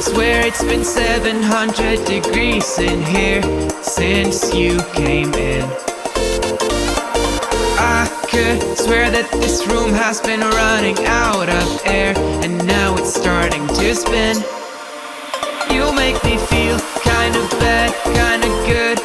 Swear it's been 700 degrees in here since you came in. I could swear that this room has been running out of air, and now it's starting to spin. You make me feel kinda bad, kinda good.